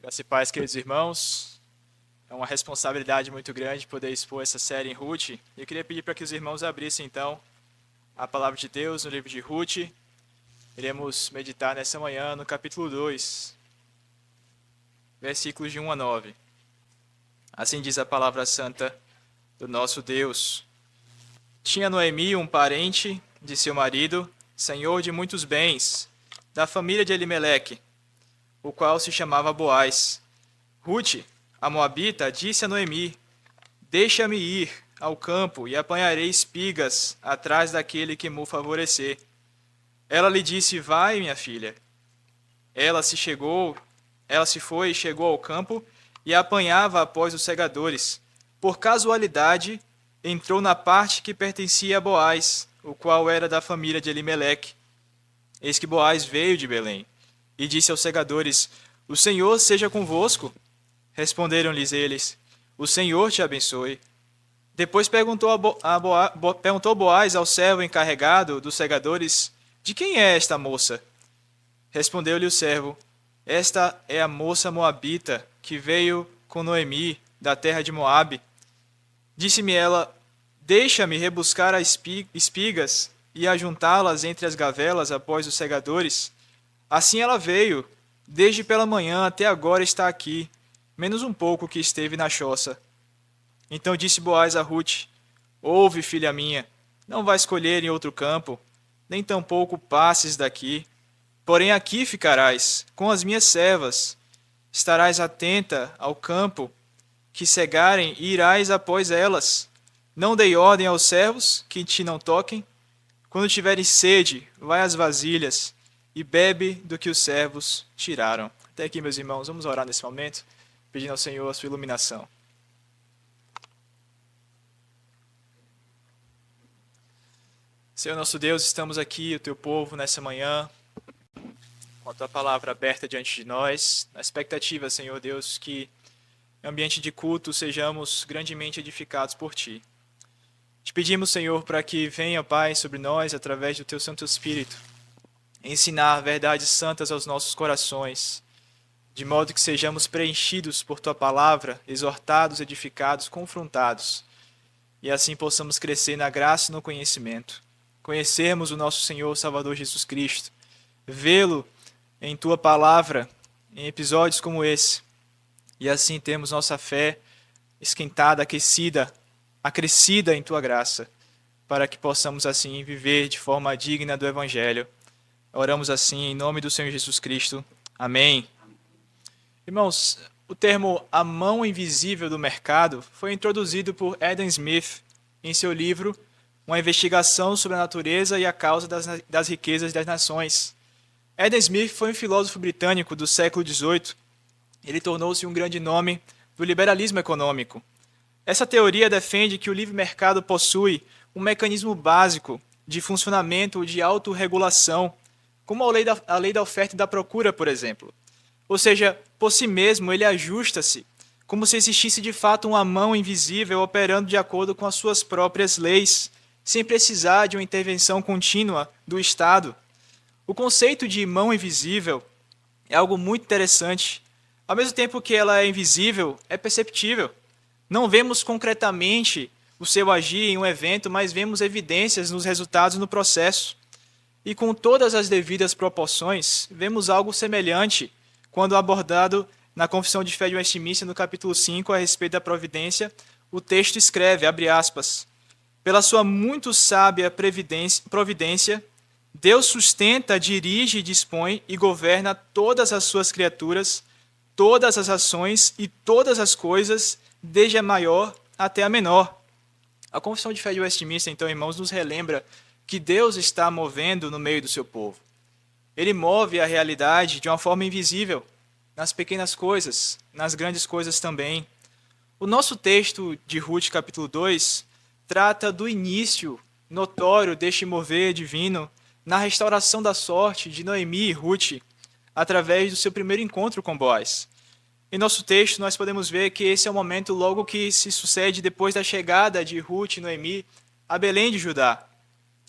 Graças e paz, queridos irmãos. É uma responsabilidade muito grande poder expor essa série em Ruth. E eu queria pedir para que os irmãos abrissem, então, a palavra de Deus no livro de Ruth. Iremos meditar nessa manhã no capítulo 2, versículos de 1 a 9. Assim diz a palavra santa do nosso Deus. Tinha Noemi um parente de seu marido, senhor de muitos bens, da família de Elimeleque, o qual se chamava Boaz. Ruth, a moabita, disse a Noemi: Deixa-me ir ao campo e apanharei espigas atrás daquele que me favorecer. Ela lhe disse: Vai, minha filha. Ela se foi e chegou ao campo e apanhava após os segadores. Por casualidade, entrou na parte que pertencia a Boaz, o qual era da família de Elimeleque. Eis que Boaz veio de Belém e disse aos segadores: O Senhor seja convosco. Responderam-lhes eles: O Senhor te abençoe. Depois perguntou Boaz ao servo encarregado dos segadores: De quem é esta moça? Respondeu-lhe o servo: Esta é a moça moabita que veio com Noemi, da terra de Moabe. Disse-me ela: Deixa-me rebuscar as espigas e ajuntá-las entre as gavelas após os segadores. Assim ela veio, desde pela manhã até agora está aqui, menos um pouco que esteve na choça. Então disse Boaz a Ruth: Ouve, filha minha, não vais colher em outro campo, nem tampouco passes daqui. Porém aqui ficarás, com as minhas servas. Estarás atenta ao campo, que cegarem, e irás após elas. Não dei ordem aos servos, que te não toquem. Quando tiveres sede, vai às vasilhas, e bebe do que os servos tiraram. Até aqui, meus irmãos, vamos orar nesse momento, pedindo ao Senhor a sua iluminação. Senhor nosso Deus, estamos aqui, o teu povo, nessa manhã, com a tua palavra aberta diante de nós, na expectativa, Senhor Deus, que em ambiente de culto sejamos grandemente edificados por ti. Te pedimos, Senhor, para que venha, Pai, sobre nós, através do teu Santo Espírito, ensinar verdades santas aos nossos corações, de modo que sejamos preenchidos por tua palavra, exortados, edificados, confrontados, e assim possamos crescer na graça e no conhecimento, conhecermos o nosso Senhor Salvador Jesus Cristo, vê-lo em tua palavra, em episódios como esse, e assim termos nossa fé esquentada, aquecida, acrescida em tua graça, para que possamos assim viver de forma digna do Evangelho. Oramos assim em nome do Senhor Jesus Cristo. Amém. Irmãos, o termo a mão invisível do mercado foi introduzido por Adam Smith em seu livro Uma Investigação sobre a Natureza e a Causa das Riquezas das Nações. Adam Smith foi um filósofo britânico do século XVIII. Ele tornou-se um grande nome do liberalismo econômico. Essa teoria defende que o livre mercado possui um mecanismo básico de funcionamento de autorregulação, como a lei da oferta e da procura, por exemplo. Ou seja, por si mesmo ele ajusta-se, como se existisse de fato uma mão invisível operando de acordo com as suas próprias leis, sem precisar de uma intervenção contínua do Estado. O conceito de mão invisível é algo muito interessante. Ao mesmo tempo que ela é invisível, é perceptível. Não vemos concretamente o seu agir em um evento, mas vemos evidências nos resultados no processo. E com todas as devidas proporções, vemos algo semelhante quando abordado na Confissão de Fé de Westminster, no capítulo 5, a respeito da providência, o texto escreve, abre aspas, pela sua muito sábia providência, Deus sustenta, dirige, dispõe e governa todas as suas criaturas, todas as ações e todas as coisas, desde a maior até a menor. A Confissão de Fé de Westminster, então, irmãos, nos relembra que Deus está movendo no meio do seu povo. Ele move a realidade de uma forma invisível, nas pequenas coisas, nas grandes coisas também. O nosso texto de Ruth, capítulo 2, trata do início notório deste mover divino na restauração da sorte de Noemi e Ruth, através do seu primeiro encontro com Boaz. Em nosso texto, nós podemos ver que esse é o momento logo que se sucede depois da chegada de Ruth e Noemi a Belém de Judá.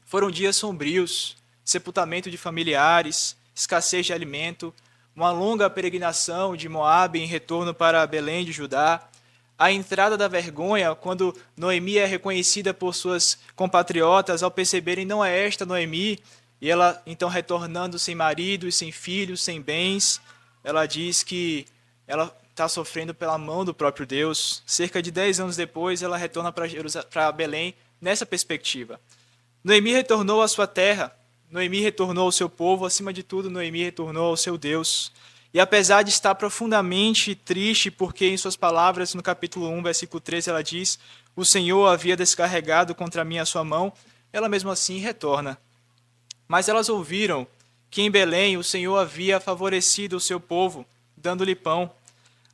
Foram dias sombrios, sepultamento de familiares, escassez de alimento, uma longa peregrinação de Moabe em retorno para Belém de Judá, a entrada da vergonha, quando Noemi é reconhecida por suas compatriotas ao perceberem não é esta Noemi, e ela então retornando sem marido e sem filhos, sem bens, ela diz que ela está sofrendo pela mão do próprio Deus. Cerca de 10 anos depois, ela retorna para Belém nessa perspectiva. Noemi retornou à sua terra, Noemi retornou ao seu povo, acima de tudo, Noemi retornou ao seu Deus. E apesar de estar profundamente triste, porque em suas palavras, no capítulo 1, versículo 13, ela diz: o Senhor havia descarregado contra mim a sua mão, ela mesmo assim retorna. Mas elas ouviram que em Belém o Senhor havia favorecido o seu povo, dando-lhe pão.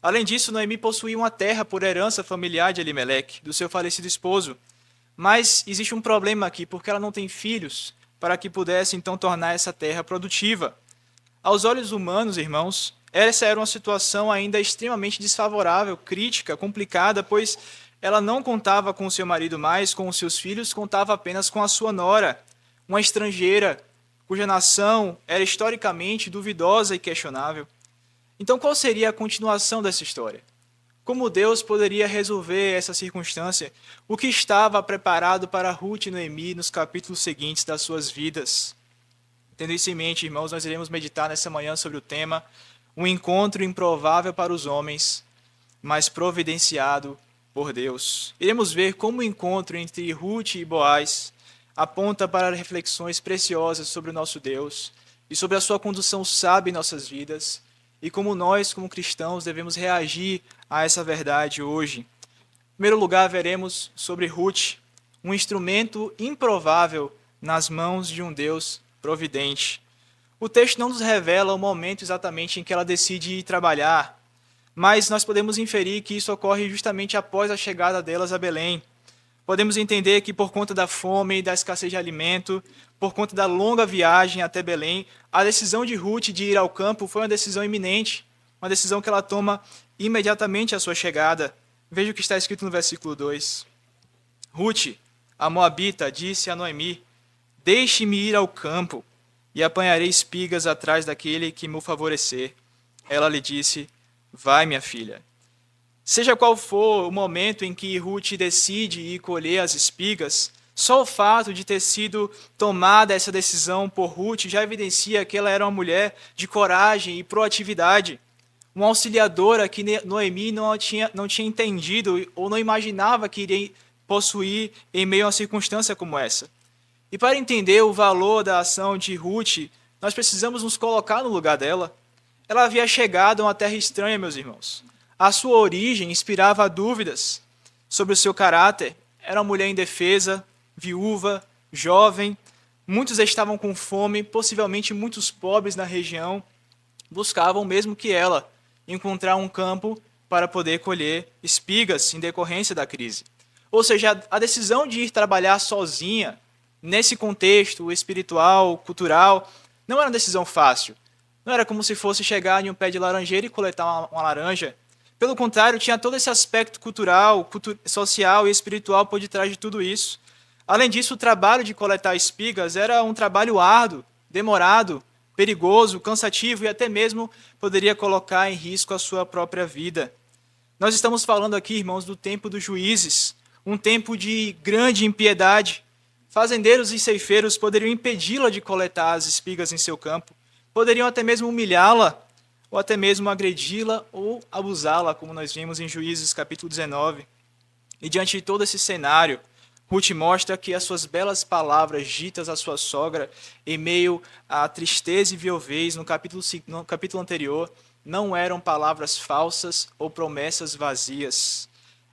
Além disso, Noemi possuía uma terra por herança familiar de Elimeleque, do seu falecido esposo. Mas existe um problema aqui, porque ela não tem filhos, para que pudesse então tornar essa terra produtiva. Aos olhos humanos, irmãos, essa era uma situação ainda extremamente desfavorável, crítica, complicada, pois ela não contava com o seu marido mais, com os seus filhos, contava apenas com a sua nora, uma estrangeira, cuja nação era historicamente duvidosa e questionável. Então, qual seria a continuação dessa história? Como Deus poderia resolver essa circunstância? O que estava preparado para Ruth e Noemi nos capítulos seguintes das suas vidas? Tendo isso em mente, irmãos, nós iremos meditar nessa manhã sobre o tema um encontro improvável para os homens, mas providenciado por Deus. Iremos ver como o encontro entre Ruth e Boaz aponta para reflexões preciosas sobre o nosso Deus e sobre a sua condução sábia em nossas vidas e como nós, como cristãos, devemos reagir a essa verdade hoje. Em primeiro lugar, veremos sobre Ruth, um instrumento improvável nas mãos de um Deus providente. O texto não nos revela o momento exatamente em que ela decide ir trabalhar, mas nós podemos inferir que isso ocorre justamente após a chegada delas a Belém. Podemos entender que por conta da fome e da escassez de alimento, por conta da longa viagem até Belém, a decisão de Ruth de ir ao campo foi uma decisão iminente, uma decisão que ela toma imediatamente à sua chegada. Veja o que está escrito no versículo 2. Ruth, a moabita, disse a Noemi: deixe-me ir ao campo, e apanharei espigas atrás daquele que me favorecer. Ela lhe disse: vai, minha filha. Seja qual for o momento em que Ruth decide ir colher as espigas, só o fato de ter sido tomada essa decisão por Ruth já evidencia que ela era uma mulher de coragem e proatividade, uma auxiliadora que Noemi não tinha entendido ou não imaginava que iria possuir em meio a uma circunstância como essa. E para entender o valor da ação de Ruth, nós precisamos nos colocar no lugar dela. Ela havia chegado a uma terra estranha, meus irmãos. A sua origem inspirava dúvidas sobre o seu caráter. Era uma mulher indefesa, viúva, jovem. Muitos estavam com fome, possivelmente muitos pobres na região buscavam mesmo que ela encontrar um campo para poder colher espigas em decorrência da crise. Ou seja, a decisão de ir trabalhar sozinha, nesse contexto espiritual, cultural, não era uma decisão fácil. Não era como se fosse chegar em um pé de laranjeira e coletar uma laranja. Pelo contrário, tinha todo esse aspecto cultural, social e espiritual por detrás de tudo isso. Além disso, o trabalho de coletar espigas era um trabalho árduo, demorado, perigoso, cansativo e até mesmo poderia colocar em risco a sua própria vida. Nós estamos falando aqui, irmãos, do tempo dos juízes, um tempo de grande impiedade. Fazendeiros e ceifeiros poderiam impedi-la de coletar as espigas em seu campo, poderiam até mesmo humilhá-la, ou até mesmo agredi-la ou abusá-la, como nós vimos em Juízes capítulo 19. E diante de todo esse cenário, Ruth mostra que as suas belas palavras ditas à sua sogra em meio à tristeza e viuvez no capítulo anterior não eram palavras falsas ou promessas vazias.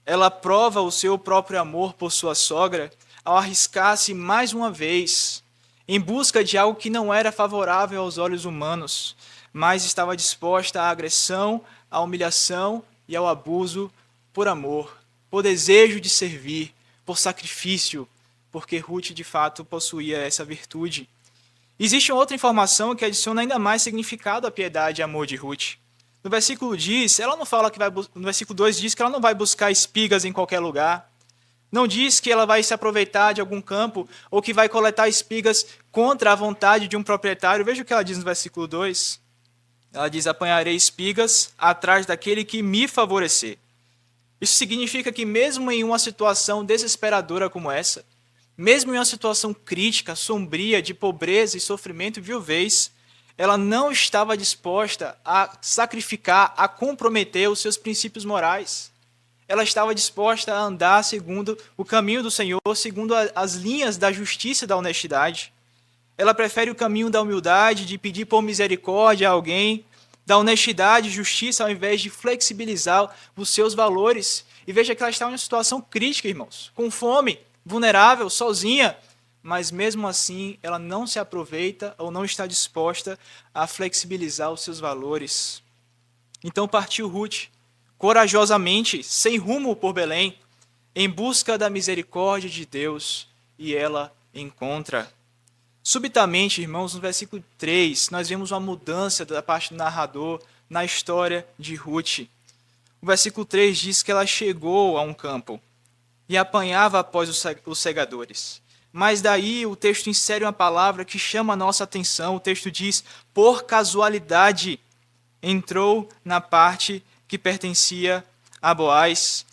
Ela prova o seu próprio amor por sua sogra ao arriscar-se mais uma vez em busca de algo que não era favorável aos olhos humanos, mas estava disposta à agressão, à humilhação e ao abuso por amor, por desejo de servir, por sacrifício, porque Ruth de fato possuía essa virtude. Existe outra informação que adiciona ainda mais significado à piedade e amor de Ruth. No versículo 2 diz que ela não vai buscar espigas em qualquer lugar. Não diz que ela vai se aproveitar de algum campo ou que vai coletar espigas contra a vontade de um proprietário. Veja o que ela diz no versículo 2. Ela diz: apanharei espigas atrás daquele que me favorecer. Isso significa que mesmo em uma situação desesperadora como essa, mesmo em uma situação crítica, sombria, de pobreza e sofrimento e viuvez, ela não estava disposta a sacrificar, a comprometer os seus princípios morais. Ela estava disposta a andar segundo o caminho do Senhor, segundo as linhas da justiça e da honestidade. Ela prefere o caminho da humildade, de pedir por misericórdia a alguém, da honestidade e justiça, ao invés de flexibilizar os seus valores. E veja que ela está em uma situação crítica, irmãos, com fome, vulnerável, sozinha, mas mesmo assim ela não se aproveita ou não está disposta a flexibilizar os seus valores. Então partiu Ruth, corajosamente, sem rumo por Belém, em busca da misericórdia de Deus, e ela encontra. Subitamente, irmãos, no versículo 3, nós vemos uma mudança da parte do narrador na história de Ruth. O versículo 3 diz que ela chegou a um campo e apanhava após os segadores. Mas daí o texto insere uma palavra que chama a nossa atenção. O texto diz: por casualidade entrou na parte que pertencia a Boaz.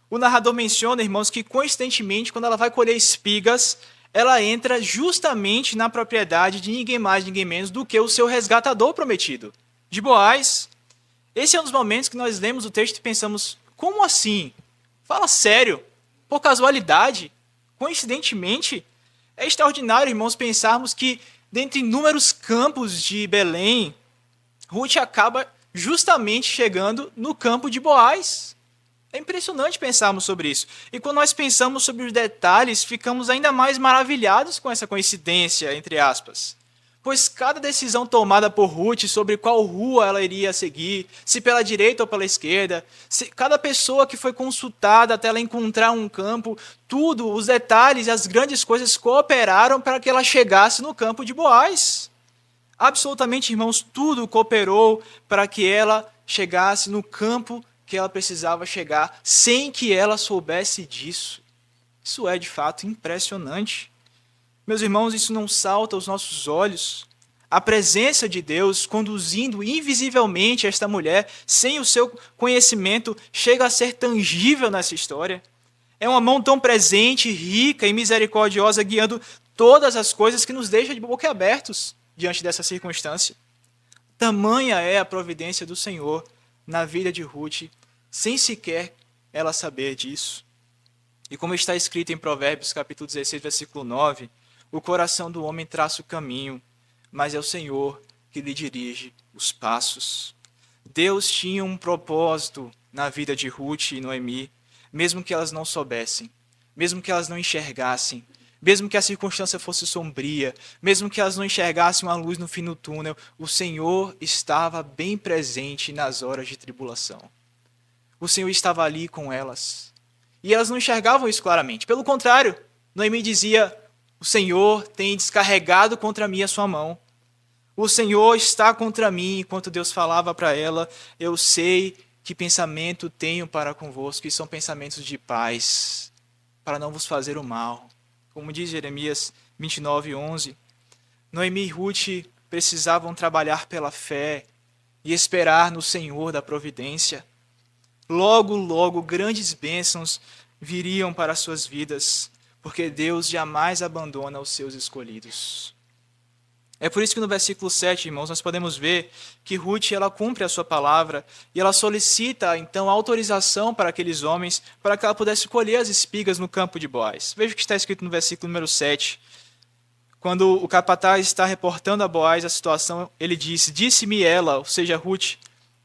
O narrador menciona, irmãos, que coincidentemente, quando ela vai colher espigas, ela entra justamente na propriedade de ninguém mais, ninguém menos do que o seu resgatador prometido, de Boaz. Esse é um dos momentos que nós lemos o texto e pensamos: como assim? Fala sério? Por casualidade? Coincidentemente? É extraordinário, irmãos, pensarmos que, dentre inúmeros campos de Belém, Ruth acaba justamente chegando no campo de Boaz. É impressionante pensarmos sobre isso. E quando nós pensamos sobre os detalhes, ficamos ainda mais maravilhados com essa coincidência, entre aspas. Pois cada decisão tomada por Ruth sobre qual rua ela iria seguir, se pela direita ou pela esquerda, cada pessoa que foi consultada até ela encontrar um campo, tudo, os detalhes e as grandes coisas cooperaram para que ela chegasse no campo de Boaz. Absolutamente, irmãos, tudo cooperou para que ela chegasse no campo que ela precisava chegar, sem que ela soubesse disso. Isso é, de fato, impressionante. Meus irmãos, isso não salta aos nossos olhos. A presença de Deus conduzindo invisivelmente esta mulher, sem o seu conhecimento, chega a ser tangível nessa história. É uma mão tão presente, rica e misericordiosa, guiando todas as coisas que nos deixa de boca abertos diante dessa circunstância. Tamanha é a providência do Senhor na vida de Ruth, sem sequer ela saber disso. E como está escrito em Provérbios, capítulo 16, versículo 9, o coração do homem traça o caminho, mas é o Senhor que lhe dirige os passos. Deus tinha um propósito na vida de Ruth e Noemi, mesmo que elas não soubessem, mesmo que elas não enxergassem, mesmo que a circunstância fosse sombria, mesmo que elas não enxergassem uma luz no fim do túnel, o Senhor estava bem presente nas horas de tribulação. O Senhor estava ali com elas. E elas não enxergavam isso claramente. Pelo contrário, Noemi dizia: o Senhor tem descarregado contra mim a sua mão. O Senhor está contra mim. Enquanto Deus falava para ela: eu sei que pensamento tenho para convosco, e são pensamentos de paz, para não vos fazer o mal. Como diz Jeremias 29:11, Noemi e Ruth precisavam trabalhar pela fé e esperar no Senhor da providência. Logo, logo, grandes bênçãos viriam para as suas vidas, porque Deus jamais abandona os seus escolhidos. É por isso que no versículo 7, irmãos, nós podemos ver que Ruth ela cumpre a sua palavra e ela solicita, então, autorização para aqueles homens para que ela pudesse colher as espigas no campo de Boaz. Veja o que está escrito no versículo número 7. Quando o capataz está reportando a Boaz a situação, ele diz: disse-me ela, ou seja, Ruth,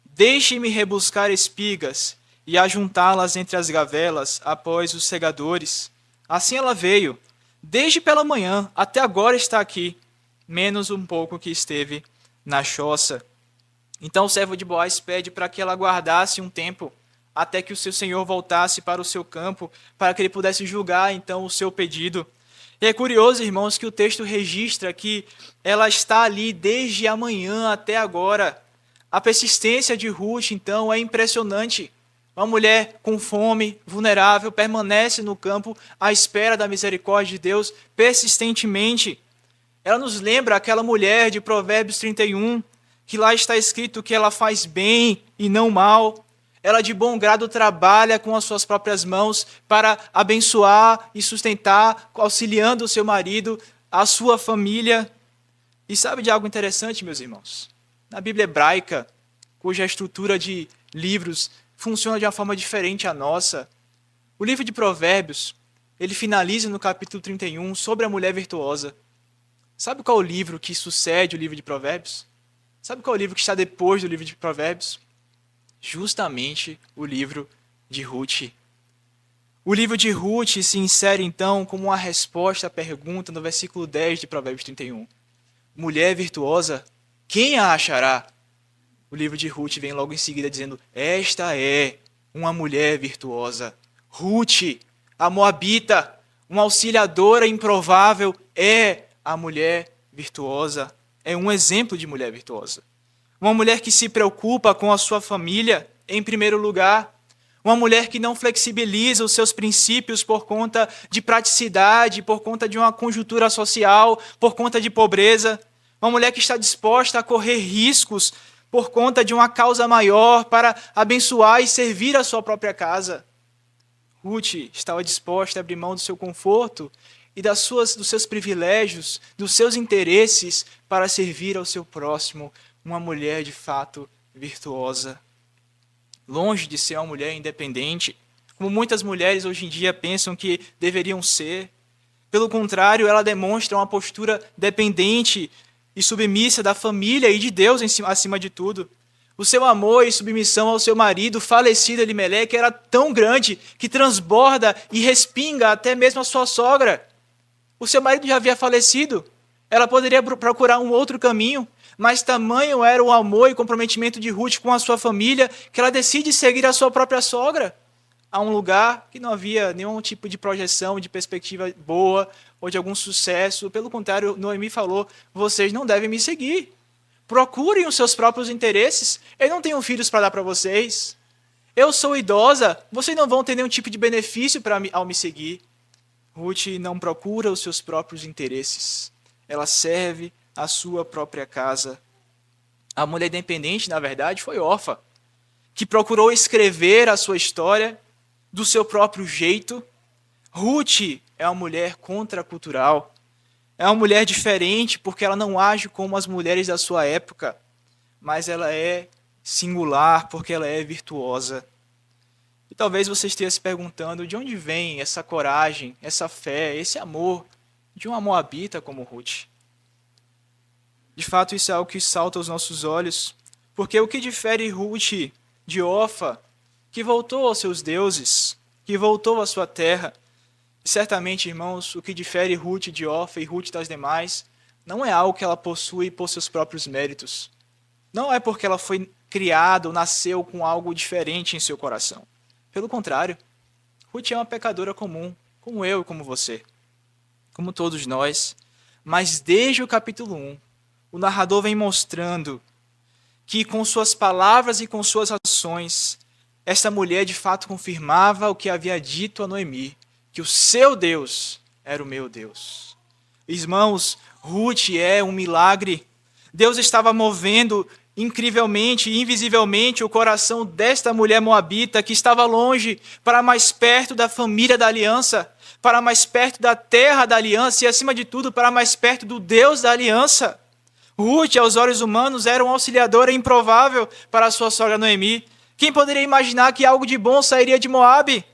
deixe-me rebuscar espigas e ajuntá-las entre as gavelas após os segadores. Assim ela veio, desde pela manhã até agora está aqui, menos um pouco que esteve na choça. Então o servo de Boaz pede para que ela aguardasse um tempo, até que o seu senhor voltasse para o seu campo, para que ele pudesse julgar então o seu pedido. E é curioso, irmãos, que o texto registra que ela está ali desde a manhã até agora. A persistência de Ruth, então, é impressionante. Uma mulher com fome, vulnerável, permanece no campo à espera da misericórdia de Deus persistentemente. Ela nos lembra aquela mulher de Provérbios 31, que lá está escrito que ela faz bem e não mal. Ela de bom grado trabalha com as suas próprias mãos para abençoar e sustentar, auxiliando o seu marido, a sua família. E sabe de algo interessante, meus irmãos? Na Bíblia hebraica, cuja estrutura de livros funciona de uma forma diferente à nossa, o livro de Provérbios, ele finaliza no capítulo 31 sobre a mulher virtuosa. Sabe qual é o livro que sucede o livro de Provérbios? Sabe qual é o livro que está depois do livro de Provérbios? Justamente o livro de Ruth. O livro de Ruth se insere então como uma resposta à pergunta no versículo 10 de Provérbios 31. Mulher virtuosa, quem a achará? O livro de Ruth vem logo em seguida dizendo, esta é uma mulher virtuosa. Ruth, a moabita, uma auxiliadora improvável, é a mulher virtuosa. É um exemplo de mulher virtuosa. Uma mulher que se preocupa com a sua família, em primeiro lugar. Uma mulher que não flexibiliza os seus princípios por conta de praticidade, por conta de uma conjuntura social, por conta de pobreza. Uma mulher que está disposta a correr riscos por conta de uma causa maior para abençoar e servir a sua própria casa. Ruth estava disposta a abrir mão do seu conforto e dos seus privilégios, dos seus interesses para servir ao seu próximo. Uma mulher de fato virtuosa. Longe de ser uma mulher independente, como muitas mulheres hoje em dia pensam que deveriam ser. Pelo contrário, ela demonstra uma postura dependente e submissa da família e de Deus acima de tudo. O seu amor e submissão ao seu marido, falecido Elimeleque, era tão grande que transborda e respinga até mesmo a sua sogra. O seu marido já havia falecido. Ela poderia procurar um outro caminho, mas tamanho era o amor e comprometimento de Ruth com a sua família que ela decide seguir a sua própria sogra a um lugar que não havia nenhum tipo de projeção, de perspectiva boa ou de algum sucesso. Pelo contrário, Noemi falou, vocês não devem me seguir. Procurem os seus próprios interesses. Eu não tenho filhos para dar para vocês. Eu sou idosa. Vocês não vão ter nenhum tipo de benefício ao me seguir. Ruth não procura os seus próprios interesses. Ela serve a sua própria casa. A mulher independente, na verdade, foi Orfa, que procurou escrever a sua história do seu próprio jeito. Ruth é uma mulher contracultural. É uma mulher diferente porque ela não age como as mulheres da sua época, mas ela é singular porque ela é virtuosa. E talvez você esteja se perguntando de onde vem essa coragem, essa fé, esse amor de uma moabita como Ruth. De fato, isso é algo que salta aos nossos olhos, porque o que difere Ruth de Orfa, que voltou aos seus deuses, que voltou à sua terra, e certamente, irmãos, o que difere Ruth de Orfa e Ruth das demais, não é algo que ela possui por seus próprios méritos. Não é porque ela foi criada ou nasceu com algo diferente em seu coração. Pelo contrário, Ruth é uma pecadora comum, como eu e como você, como todos nós. Mas desde o capítulo 1, o narrador vem mostrando que com suas palavras e com suas ações, esta mulher de fato confirmava o que havia dito a Noemi, que o seu Deus era o meu Deus. Irmãos, Ruth é um milagre. Deus estava movendo incrivelmente e invisivelmente o coração desta mulher moabita que estava longe para mais perto da família da aliança, para mais perto da terra da aliança e, acima de tudo, para mais perto do Deus da aliança. Ruth, aos olhos humanos, era uma auxiliadora improvável para a sua sogra Noemi. Quem poderia imaginar que algo de bom sairia de Moabe?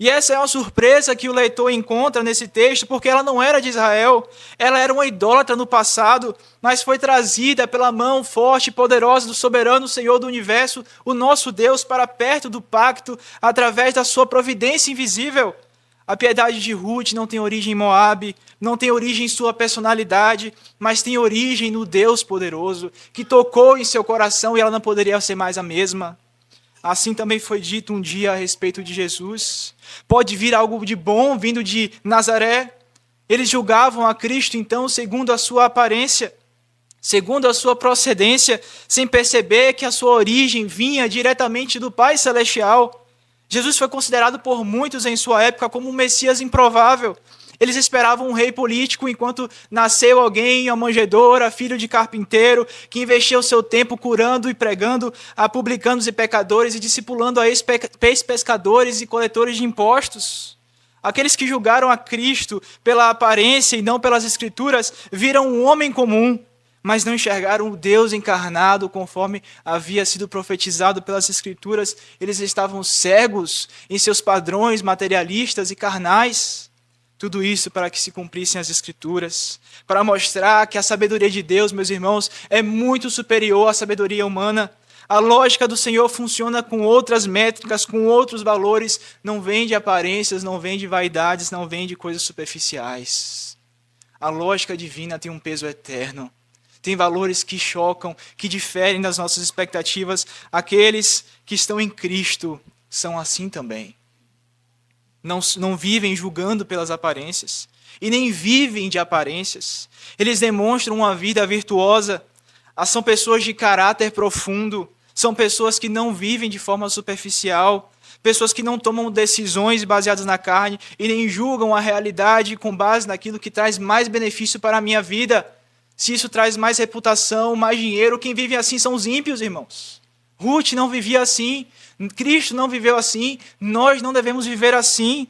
E essa é uma surpresa que o leitor encontra nesse texto, porque ela não era de Israel, ela era uma idólatra no passado, mas foi trazida pela mão forte e poderosa do soberano Senhor do universo, o nosso Deus, para perto do pacto, através da sua providência invisível. A piedade de Ruth não tem origem em Moabe, não tem origem em sua personalidade, mas tem origem no Deus poderoso, que tocou em seu coração e ela não poderia ser mais a mesma. Assim também foi dito um dia a respeito de Jesus. Pode vir algo de bom vindo de Nazaré? Eles julgavam a Cristo, então, segundo a sua aparência, segundo a sua procedência, sem perceber que a sua origem vinha diretamente do Pai Celestial. Jesus foi considerado por muitos em sua época como um Messias improvável. Eles esperavam um rei político enquanto nasceu alguém, uma manjedoura, filho de carpinteiro, que investiu seu tempo curando e pregando a publicanos e pecadores e discipulando a ex-pescadores e coletores de impostos. Aqueles que julgaram a Cristo pela aparência e não pelas Escrituras viram um homem comum, mas não enxergaram o Deus encarnado conforme havia sido profetizado pelas Escrituras. Eles estavam cegos em seus padrões materialistas e carnais. Tudo isso para que se cumprissem as Escrituras, para mostrar que a sabedoria de Deus, meus irmãos, é muito superior à sabedoria humana. A lógica do Senhor funciona com outras métricas, com outros valores, não vem de aparências, não vem de vaidades, não vem de coisas superficiais. A lógica divina tem um peso eterno. Tem valores que chocam, que diferem das nossas expectativas. Aqueles que estão em Cristo são assim também. Não vivem julgando pelas aparências e nem vivem de aparências. Eles demonstram uma vida virtuosa. São pessoas de caráter profundo. São pessoas que não vivem de forma superficial. Pessoas que não tomam decisões baseadas na carne e nem julgam a realidade com base naquilo que traz mais benefício para a minha vida. Se isso traz mais reputação, mais dinheiro, quem vive assim são os ímpios, irmãos. Ruth não vivia assim, Cristo não viveu assim, nós não devemos viver assim,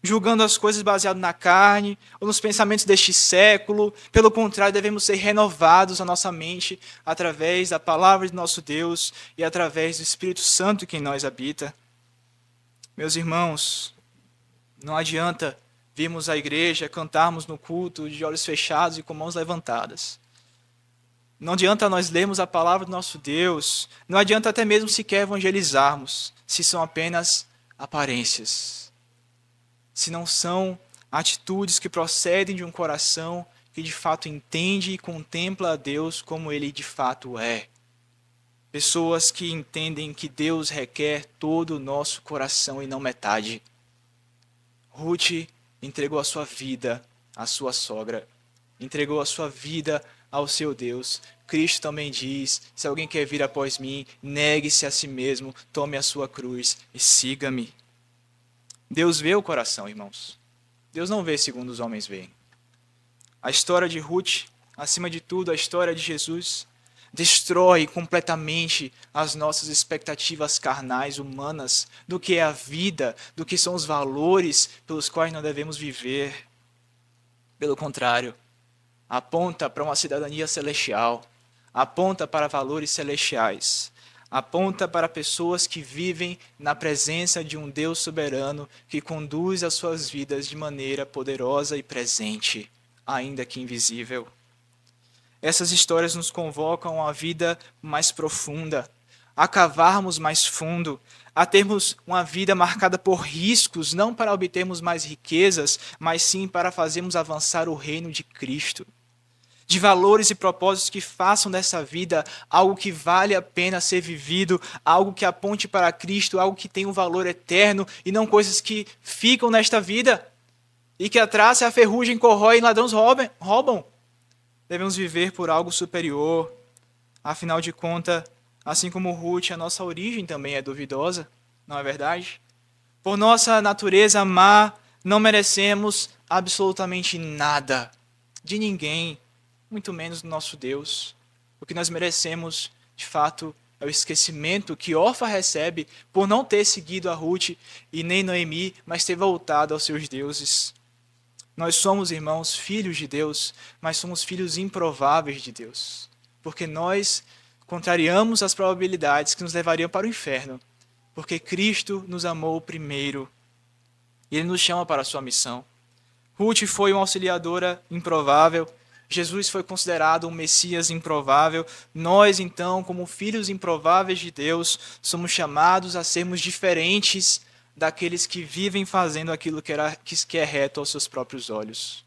julgando as coisas baseado na carne ou nos pensamentos deste século. Pelo contrário, devemos ser renovados a nossa mente através da palavra de nosso Deus e através do Espírito Santo que em nós habita. Meus irmãos, não adianta virmos à igreja, cantarmos no culto de olhos fechados e com mãos levantadas. Não adianta nós lermos a palavra do nosso Deus, não adianta até mesmo sequer evangelizarmos, se são apenas aparências. Se não são atitudes que procedem de um coração que de fato entende e contempla a Deus como Ele de fato é. Pessoas que entendem que Deus requer todo o nosso coração e não metade. Ruth entregou a sua vida à sua sogra, entregou a sua vida ao seu Deus. Cristo também diz, se alguém quer vir após mim, negue-se a si mesmo, tome a sua cruz e siga-me. Deus vê o coração, irmãos. Deus não vê segundo os homens veem. A história de Ruth, acima de tudo, a história de Jesus, destrói completamente as nossas expectativas carnais, humanas, do que é a vida, do que são os valores pelos quais nós devemos viver. Pelo contrário, aponta para uma cidadania celestial, aponta para valores celestiais, aponta para pessoas que vivem na presença de um Deus soberano que conduz as suas vidas de maneira poderosa e presente, ainda que invisível. Essas histórias nos convocam a uma vida mais profunda, a cavarmos mais fundo, a termos uma vida marcada por riscos, não para obtermos mais riquezas, mas sim para fazermos avançar o reino de Cristo. De valores e propósitos que façam dessa vida algo que vale a pena ser vivido, algo que aponte para Cristo, algo que tenha um valor eterno e não coisas que ficam nesta vida e que a traça e a ferrugem corroem e ladrões roubam. Devemos viver por algo superior. Afinal de contas, assim como Ruth, a nossa origem também é duvidosa, não é verdade? Por nossa natureza má, não merecemos absolutamente nada de ninguém, muito menos do nosso Deus. O que nós merecemos, de fato, é o esquecimento que Orfa recebe por não ter seguido a Ruth e nem Noemi, mas ter voltado aos seus deuses. Nós somos, irmãos, filhos de Deus, mas somos filhos improváveis de Deus, porque nós contrariamos as probabilidades que nos levariam para o inferno, porque Cristo nos amou primeiro e Ele nos chama para a sua missão. Ruth foi uma auxiliadora improvável, Jesus foi considerado um Messias improvável. Nós, então, como filhos improváveis de Deus, somos chamados a sermos diferentes daqueles que vivem fazendo aquilo que é reto aos seus próprios olhos.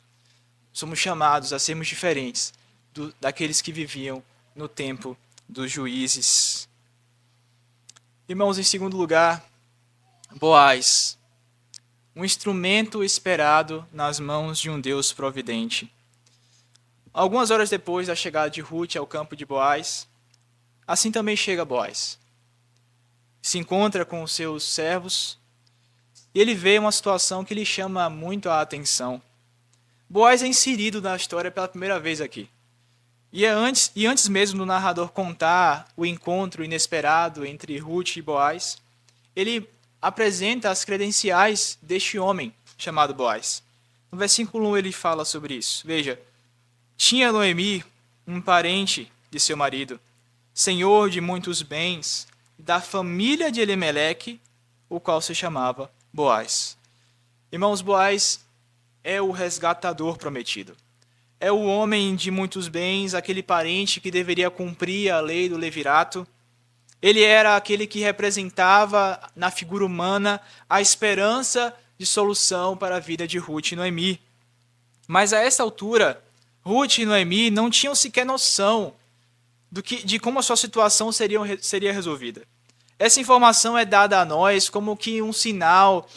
Somos chamados a sermos diferentes daqueles que viviam no tempo dos juízes. Irmãos, em segundo lugar, Boaz, um instrumento esperado nas mãos de um Deus providente. Algumas horas depois da chegada de Ruth ao campo de Boaz, assim também chega Boaz. Se encontra com os seus servos e ele vê uma situação que lhe chama muito a atenção. Boaz é inserido na história pela primeira vez aqui. E antes mesmo do narrador contar o encontro inesperado entre Ruth e Boaz, ele apresenta as credenciais deste homem chamado Boaz. No versículo 1 ele fala sobre isso. Veja, tinha Noemi um parente de seu marido, senhor de muitos bens, da família de Elimeleque, o qual se chamava Boaz. Irmãos, Boaz é o resgatador prometido. É o homem de muitos bens, aquele parente que deveria cumprir a lei do levirato. Ele era aquele que representava, na figura humana, a esperança de solução para a vida de Ruth e Noemi. Mas a essa altura, Ruth e Noemi não tinham sequer noção de como a sua situação seria resolvida. Essa informação é dada a nós como que um sinal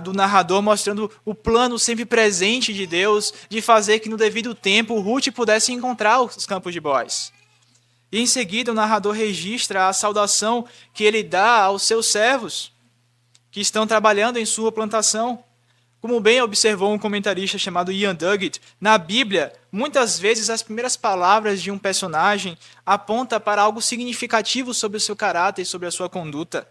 do narrador mostrando o plano sempre presente de Deus de fazer que no devido tempo Ruth pudesse encontrar os campos de Boaz. E em seguida o narrador registra a saudação que ele dá aos seus servos que estão trabalhando em sua plantação. Como bem observou um comentarista chamado Ian Duggett, na Bíblia, muitas vezes as primeiras palavras de um personagem apontam para algo significativo sobre o seu caráter e sobre a sua conduta.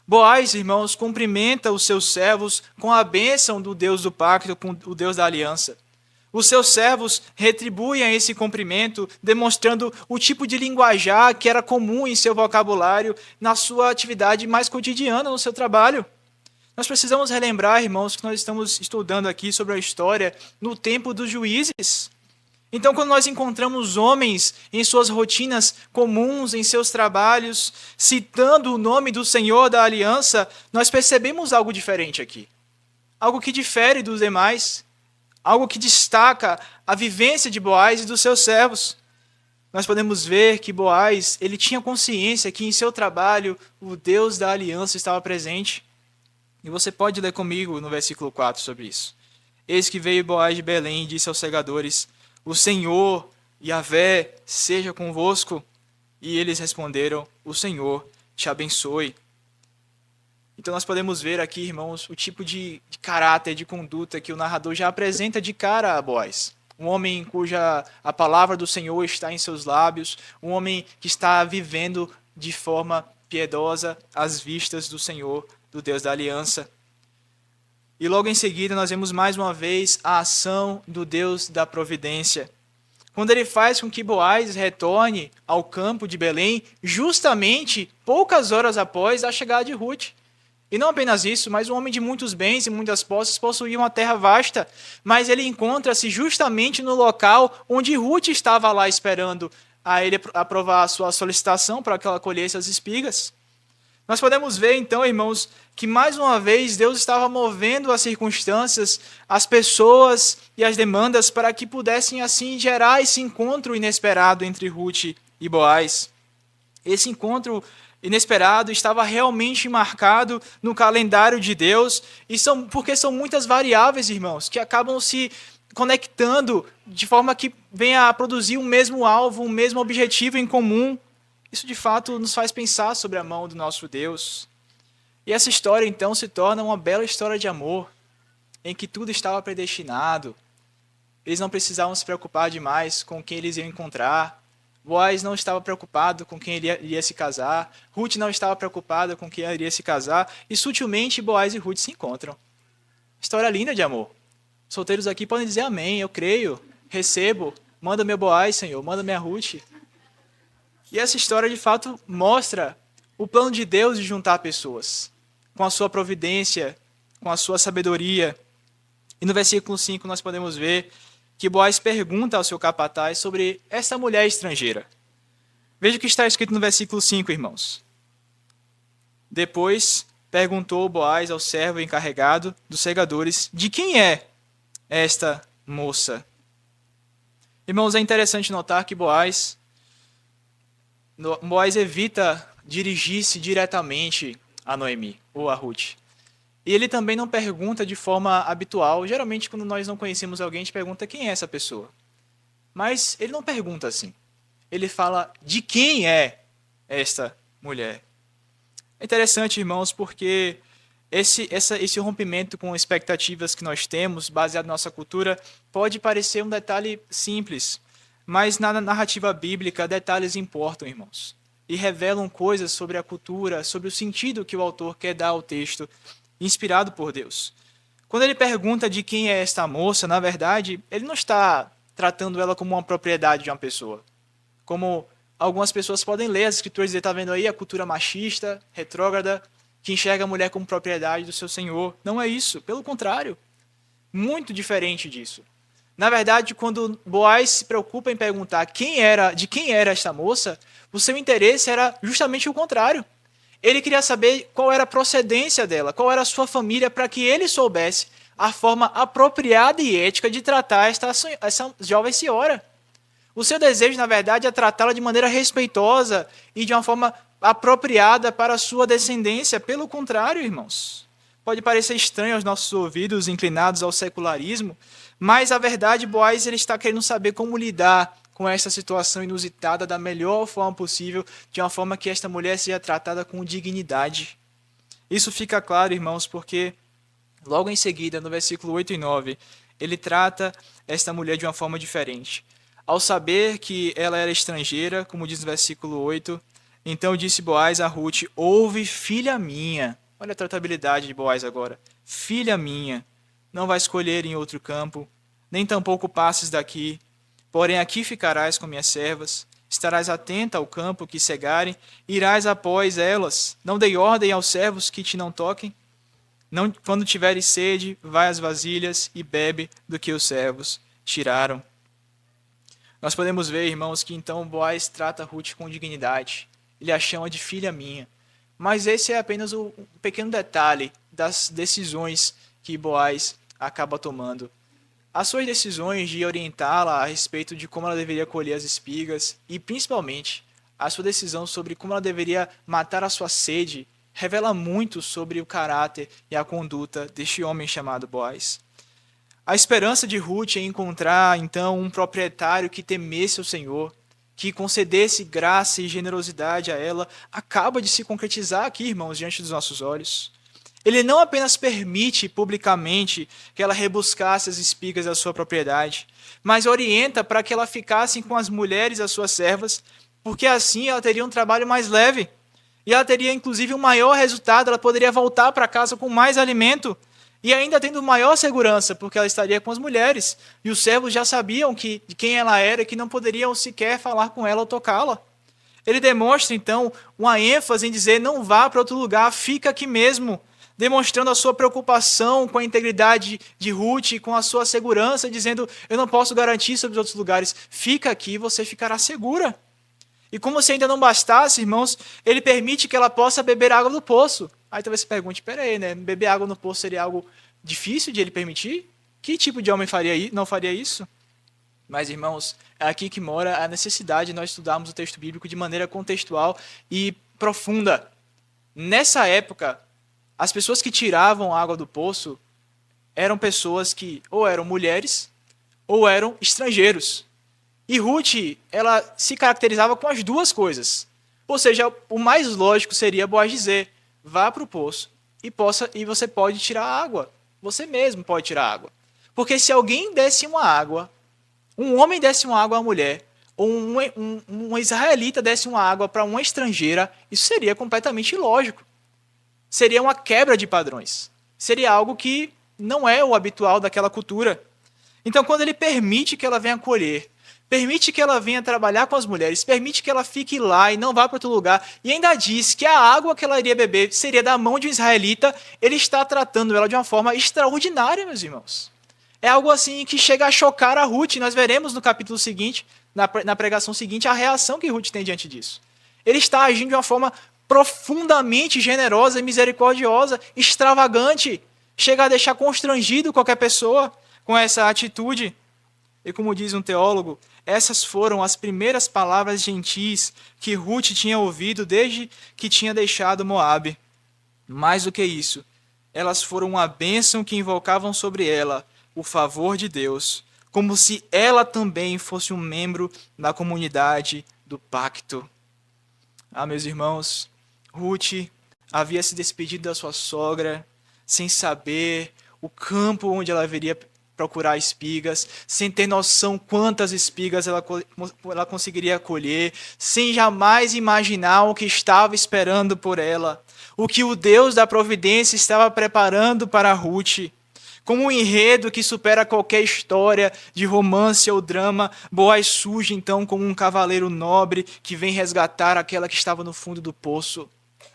Boaz, irmãos, cumprimenta os seus servos com a bênção do Deus do pacto, com o Deus da aliança. Os seus servos retribuem a esse cumprimento, demonstrando o tipo de linguajar que era comum em seu vocabulário, na sua atividade mais cotidiana, no seu trabalho. Nós precisamos relembrar, irmãos, que nós estamos estudando aqui sobre a história no tempo dos juízes. Então, quando nós encontramos homens em suas rotinas comuns, em seus trabalhos, citando o nome do Senhor da aliança, nós percebemos algo diferente aqui. Algo que difere dos demais. Algo que destaca a vivência de Boaz e dos seus servos. Nós podemos ver que Boaz, ele tinha consciência que em seu trabalho o Deus da aliança estava presente. E você pode ler comigo no versículo 4 sobre isso. Eis que veio Boaz de Belém e disse aos segadores: o Senhor, Yahvé, seja convosco. E eles responderam: o Senhor te abençoe. Então nós podemos ver aqui, irmãos, o tipo de caráter, de conduta que o narrador já apresenta de cara a Boaz. Um homem cuja a palavra do Senhor está em seus lábios, um homem que está vivendo de forma piedosa às vistas do Senhor, do Deus da aliança. E logo em seguida nós vemos mais uma vez a ação do Deus da providência. Quando ele faz com que Boaz retorne ao campo de Belém, justamente poucas horas após a chegada de Ruth. E não apenas isso, mas um homem de muitos bens e muitas posses possuía uma terra vasta, mas ele encontra-se justamente no local onde Ruth estava lá esperando a ele aprovar a sua solicitação para que ela colhesse as espigas. Nós podemos ver então, irmãos, que mais uma vez Deus estava movendo as circunstâncias, as pessoas e as demandas para que pudessem assim gerar esse encontro inesperado entre Ruth e Boaz. Esse encontro inesperado estava realmente marcado no calendário de Deus, porque são muitas variáveis, irmãos, que acabam se conectando de forma que venha a produzir um mesmo alvo, um mesmo objetivo em comum. Isso de fato nos faz pensar sobre a mão do nosso Deus. E essa história então se torna uma bela história de amor, em que tudo estava predestinado. Eles não precisavam se preocupar demais com quem eles iam encontrar. Boaz não estava preocupado com quem ele iria se casar. Ruth não estava preocupada com quem iria se casar. E sutilmente Boaz e Ruth se encontram. História linda de amor. Solteiros aqui podem dizer amém, eu creio, recebo. Manda meu Boaz, Senhor, manda minha Ruth. E essa história de fato mostra o plano de Deus de juntar pessoas. Com a sua providência, com a sua sabedoria. E no versículo 5 nós podemos ver que Boaz pergunta ao seu capataz sobre essa mulher estrangeira. Veja o que está escrito no versículo 5, irmãos. Depois perguntou Boaz ao servo encarregado dos segadores: de quem é esta moça? Irmãos, é interessante notar que Boaz evita dirigir-se diretamente a Noemi ou a Ruth. E ele também não pergunta de forma habitual. Geralmente, quando nós não conhecemos alguém, a gente pergunta quem é essa pessoa. Mas ele não pergunta assim. Ele fala de quem é esta mulher. É interessante, irmãos, porque Esse rompimento com expectativas que nós temos, baseado na nossa cultura, pode parecer um detalhe simples, mas na narrativa bíblica, detalhes importam, irmãos, e revelam coisas sobre a cultura, sobre o sentido que o autor quer dar ao texto, inspirado por Deus. Quando ele pergunta de quem é esta moça, na verdade, ele não está tratando ela como uma propriedade de uma pessoa. Como algumas pessoas podem ler as escrituras e dizer, está vendo aí a cultura machista, retrógrada, que enxerga a mulher como propriedade do seu senhor. Não é isso, pelo contrário, muito diferente disso. Na verdade, quando Boaz se preocupa em perguntar de quem era esta moça, o seu interesse era justamente o contrário. Ele queria saber qual era a procedência dela, qual era a sua família, para que ele soubesse a forma apropriada e ética de tratar essa jovem senhora. O seu desejo, na verdade, é tratá-la de maneira respeitosa e de uma forma apropriada para a sua descendência. Pelo contrário, irmãos, pode parecer estranho aos nossos ouvidos inclinados ao secularismo, mas a verdade, Boaz, ele está querendo saber como lidar com essa situação inusitada da melhor forma possível, de uma forma que esta mulher seja tratada com dignidade. Isso fica claro, irmãos, porque logo em seguida, no versículo 8 e 9, ele trata esta mulher de uma forma diferente. Ao saber que ela era estrangeira, como diz no versículo 8, então disse Boaz a Ruth, ouve, filha minha. Olha a tratabilidade de Boaz agora. Filha minha, não vais colher em outro campo, nem tampouco passes daqui, porém aqui ficarás com minhas servas, estarás atenta ao campo que cegarem, irás após elas, não dei ordem aos servos que te não toquem, não, quando tiveres sede, vai às vasilhas e bebe do que os servos tiraram. Nós podemos ver, irmãos, que então Boaz trata Ruth com dignidade. Ele a chama de filha minha. Mas esse é apenas um pequeno detalhe das decisões que Boaz acaba tomando. As suas decisões de orientá-la a respeito de como ela deveria colher as espigas e, principalmente, a sua decisão sobre como ela deveria matar a sua sede revela muito sobre o caráter e a conduta deste homem chamado Boaz. A esperança de Ruth em encontrar, então, um proprietário que temesse o Senhor, que concedesse graça e generosidade a ela, acaba de se concretizar aqui, irmãos, diante dos nossos olhos. Ele não apenas permite publicamente que ela rebuscasse as espigas da sua propriedade, mas orienta para que ela ficasse com as mulheres, as suas servas, porque assim ela teria um trabalho mais leve. E ela teria, inclusive, um maior resultado, ela poderia voltar para casa com mais alimento, e ainda tendo maior segurança, porque ela estaria com as mulheres. E os servos já sabiam de quem ela era e que não poderiam sequer falar com ela ou tocá-la. Ele demonstra, então, uma ênfase em dizer, não vá para outro lugar, fica aqui mesmo, demonstrando a sua preocupação com a integridade de Ruth e com a sua segurança, dizendo, eu não posso garantir sobre os outros lugares, fica aqui, você ficará segura. E como se ainda não bastasse, irmãos, ele permite que ela possa beber água do poço. Aí talvez você pergunte, peraí, né? Beber água no poço seria algo difícil de ele permitir? Que tipo de homem não faria isso? Mas, irmãos, é aqui que mora a necessidade de nós estudarmos o texto bíblico de maneira contextual e profunda. Nessa época, as pessoas que tiravam água do poço eram pessoas que ou eram mulheres ou eram estrangeiros. E Ruth, ela se caracterizava com as duas coisas. Ou seja, o mais lógico seria Boaz dizer, vá para o poço e você pode tirar água. Você mesmo pode tirar água. Porque se alguém desse uma água, um homem desse uma água a uma mulher, ou um israelita desse uma água para uma estrangeira, isso seria completamente ilógico. Seria uma quebra de padrões. Seria algo que não é o habitual daquela cultura. Então, quando ele permite que ela venha colher, permite que ela venha trabalhar com as mulheres, permite que ela fique lá e não vá para outro lugar, e ainda diz que a água que ela iria beber seria da mão de um israelita, ele está tratando ela de uma forma extraordinária, meus irmãos. É algo assim que chega a chocar a Ruth. Nós veremos no capítulo seguinte, na pregação seguinte, a reação que Ruth tem diante disso. Ele está agindo de uma forma profundamente generosa e misericordiosa, extravagante, chega a deixar constrangido qualquer pessoa com essa atitude. E como diz um teólogo, essas foram as primeiras palavras gentis que Ruth tinha ouvido desde que tinha deixado Moabe. Mais do que isso, elas foram uma bênção que invocavam sobre ela o favor de Deus, como se ela também fosse um membro da comunidade do pacto. Ah, meus irmãos, Ruth havia se despedido da sua sogra, sem saber o campo onde ela viria procurar espigas, sem ter noção quantas espigas ela conseguiria colher, sem jamais imaginar o que estava esperando por ela, o que o Deus da providência estava preparando para Ruth. Como um enredo que supera qualquer história de romance ou drama, Boaz surge então como um cavaleiro nobre que vem resgatar aquela que estava no fundo do poço,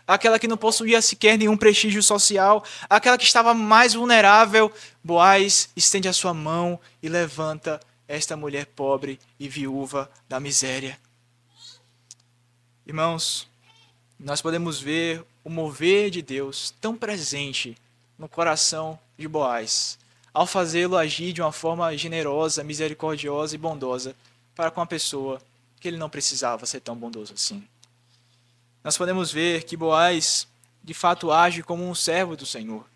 aquela que não possuía sequer nenhum prestígio social, aquela que estava mais vulnerável. Boaz estende a sua mão e levanta esta mulher pobre e viúva da miséria. Irmãos, nós podemos ver o mover de Deus tão presente no coração de Boaz, ao fazê-lo agir de uma forma generosa, misericordiosa e bondosa para com a pessoa que ele não precisava ser tão bondoso assim. Nós podemos ver que Boaz, de fato, age como um servo do Senhor,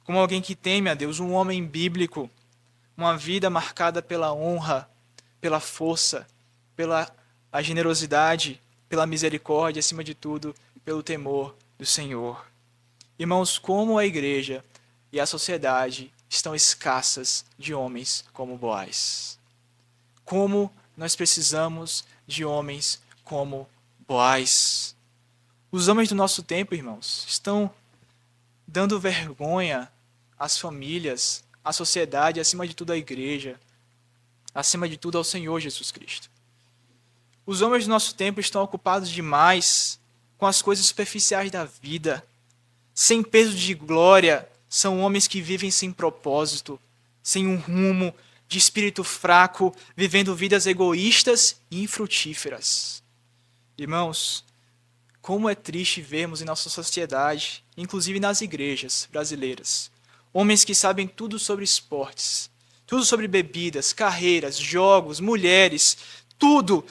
como alguém que teme a Deus, um homem bíblico, uma vida marcada pela honra, pela força, pela a generosidade, pela misericórdia, acima de tudo, pelo temor do Senhor. Irmãos, como a igreja e a sociedade estão escassas de homens como Boaz. Como nós precisamos de homens como Boaz. Os homens do nosso tempo, irmãos, estão dando vergonha às famílias, à sociedade, acima de tudo à igreja, acima de tudo ao Senhor Jesus Cristo. Os homens do nosso tempo estão ocupados demais com as coisas superficiais da vida, sem peso de glória. São homens que vivem sem propósito, sem um rumo, de espírito fraco, vivendo vidas egoístas e infrutíferas. Irmãos, como é triste vermos em nossa sociedade, inclusive nas igrejas brasileiras, homens que sabem tudo sobre esportes, tudo sobre bebidas, carreiras, jogos, mulheres, tudo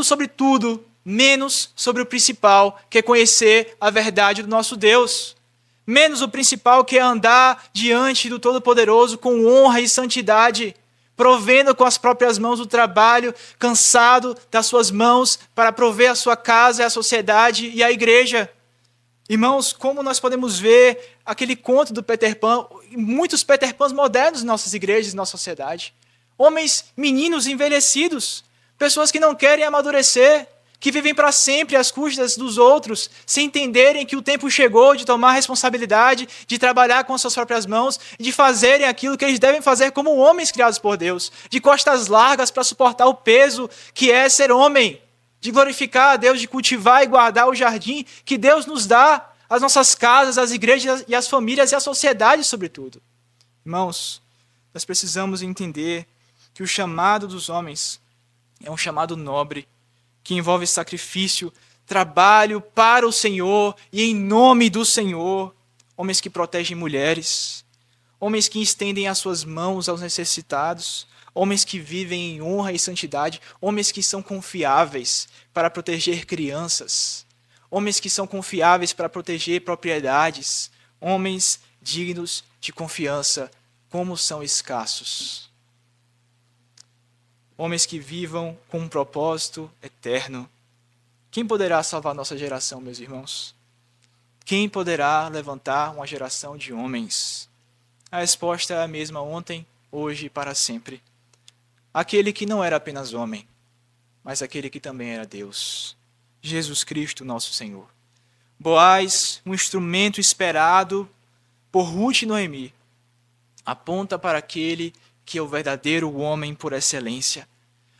sobre tudo, menos sobre o principal, que é conhecer a verdade do nosso Deus. Menos o principal, que é andar diante do Todo-Poderoso com honra e santidade, provendo com as próprias mãos o trabalho cansado das suas mãos para prover a sua casa, a sociedade e a igreja. Irmãos, como nós podemos ver aquele conto do Peter Pan, muitos Peter Pans modernos em nossas igrejas e nossa sociedade. Homens, meninos envelhecidos, pessoas que não querem amadurecer, que vivem para sempre às custas dos outros, sem entenderem que o tempo chegou de tomar responsabilidade, de trabalhar com as suas próprias mãos, de fazerem aquilo que eles devem fazer como homens criados por Deus, de costas largas para suportar o peso que é ser homem, de glorificar a Deus, de cultivar e guardar o jardim que Deus nos dá, as nossas casas, as igrejas e as famílias e a sociedade, sobretudo. Irmãos, nós precisamos entender que o chamado dos homens é um chamado nobre, que envolve sacrifício, trabalho para o Senhor e em nome do Senhor. Homens que protegem mulheres, homens que estendem as suas mãos aos necessitados, homens que vivem em honra e santidade, homens que são confiáveis para proteger crianças, homens que são confiáveis para proteger propriedades, homens dignos de confiança, como são escassos. Homens que vivam com um propósito eterno. Quem poderá salvar nossa geração, meus irmãos? Quem poderá levantar uma geração de homens? A resposta é a mesma ontem, hoje e para sempre. Aquele que não era apenas homem, mas aquele que também era Deus. Jesus Cristo, nosso Senhor. Boaz, um instrumento esperado por Ruth e Noemi, aponta para aquele que é o verdadeiro homem por excelência.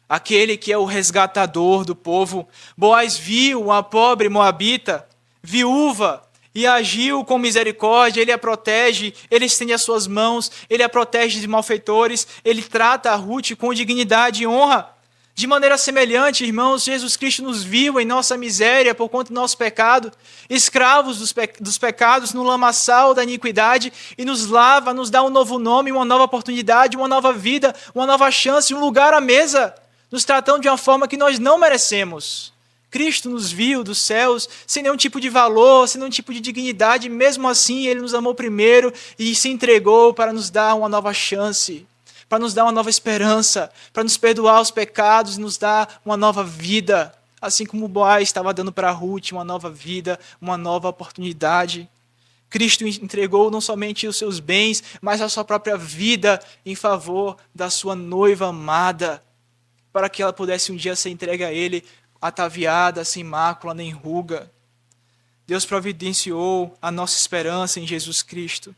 Aquele que é o resgatador do povo. Boaz viu uma pobre moabita, viúva, e agiu com misericórdia. Ele a protege, ele estende as suas mãos, ele a protege de malfeitores, ele trata a Ruth com dignidade e honra. De maneira semelhante, irmãos, Jesus Cristo nos viu em nossa miséria por conta do nosso pecado, escravos dos pecados, no lamaçal da iniquidade, e nos lava, nos dá um novo nome, uma nova oportunidade, uma nova vida, uma nova chance, um lugar à mesa, nos tratando de uma forma que nós não merecemos. Cristo nos viu dos céus sem nenhum tipo de valor, sem nenhum tipo de dignidade, mesmo assim Ele nos amou primeiro e se entregou para nos dar uma nova chance, para nos dar uma nova esperança, para nos perdoar os pecados e nos dar uma nova vida, assim como Boaz estava dando para Ruth uma nova vida, uma nova oportunidade. Cristo entregou não somente os seus bens, mas a sua própria vida em favor da sua noiva amada, para que ela pudesse um dia ser entregue a Ele, ataviada, sem mácula nem ruga. Deus providenciou a nossa esperança em Jesus Cristo.